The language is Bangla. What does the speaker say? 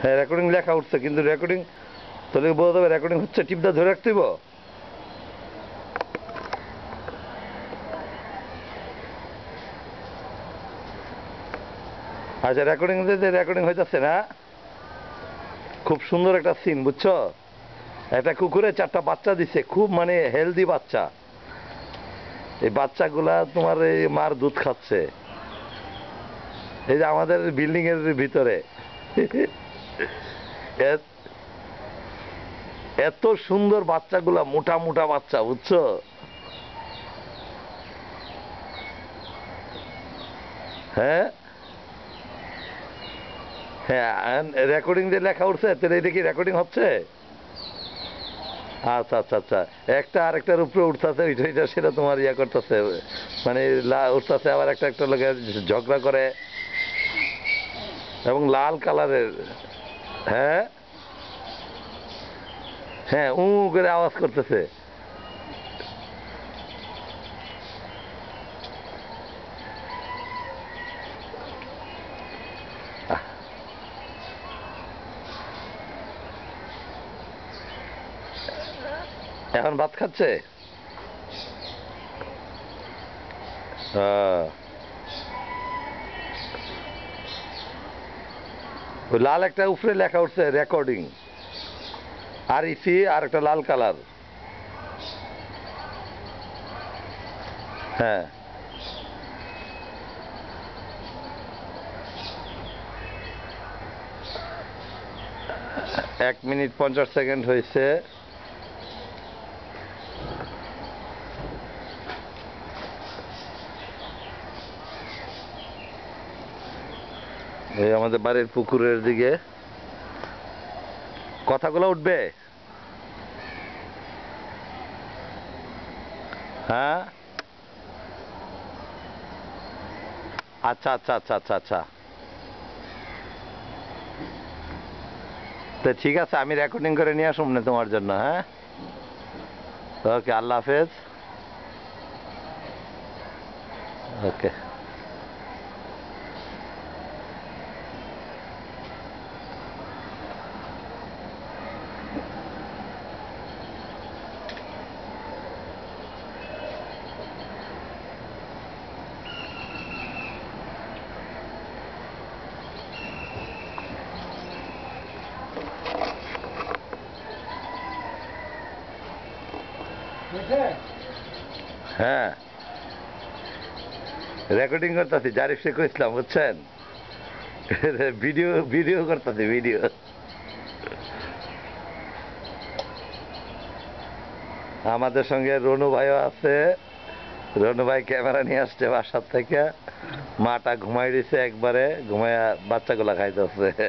হ্যাঁ রেকর্ডিং লেখা উঠছে, কিন্তু রেকর্ডিং তাহলে বোঝা যাবে রেকর্ডিং হচ্ছে। টিপটা ধরে রাখতে হইব। আচ্ছা রেকর্ডিং রেকর্ডিং হইতেছে না? খুব সুন্দর একটা সিন, বুঝছো? একটা কুকুরে 4টা বাচ্চা দিছে, খুব মানে হেলদি বাচ্চা। এই বাচ্চাগুলা তোমার এই মার দুধ খাচ্ছে, এই যে আমাদের বিল্ডিং এর ভিতরে। এত সুন্দর বাচ্চাগুলা, মোটা মোটা বাচ্চা, বুঝছো? হ্যাঁ হ্যাঁ, রেকর্ডিং দিয়ে লেখা উঠছে, তাহলে এটা কি রেকর্ডিং হচ্ছে? আচ্ছা আচ্ছা আচ্ছা, একটা আরেকটার উপরে উঠতেছে, ওইটা ওইটা সেটা তোমার ইয়া করতেছে, মানে উঠতেছে, আবার একটা একটা লোকে ঝগড়া করে, এবং লাল কালারের। হ্যাঁ হ্যাঁ, করে আওয়াজ করতেছে। এখন ভাত খাচ্ছে। আহ, ওই লাল একটা উপরে লেখা উঠছে রেকর্ডিং, আর ইসি আর একটা লাল কালার। হ্যাঁ 1 মিনিট 50 সেকেন্ড হয়েছে। এই আমাদের বাড়ির পুকুরের দিকে কথাগুলো উঠবে। হ্যাঁ আচ্ছা আচ্ছা আচ্ছা আচ্ছা আচ্ছা, তো ঠিক আছে, আমি রেকর্ডিং করে নিয়ে আসুন না তোমার জন্য। হ্যাঁ ওকে, আল্লাহ হাফেজ। ওকে। হ্যাঁ রেকর্ডিং করতেছি, জারিফ শেখ ইসলাম, বুঝছেন? ভিডিও ভিডিও করতেছি, ভিডিও। আমাদের সঙ্গে রনু ভাইও আছে। রনু ভাই ক্যামেরা নিয়ে আসছে বাসার থেকে। মাটা ঘুমাই দিছে একবারে, ঘুমাইয়া বাচ্চাগুলা খাইতেছে।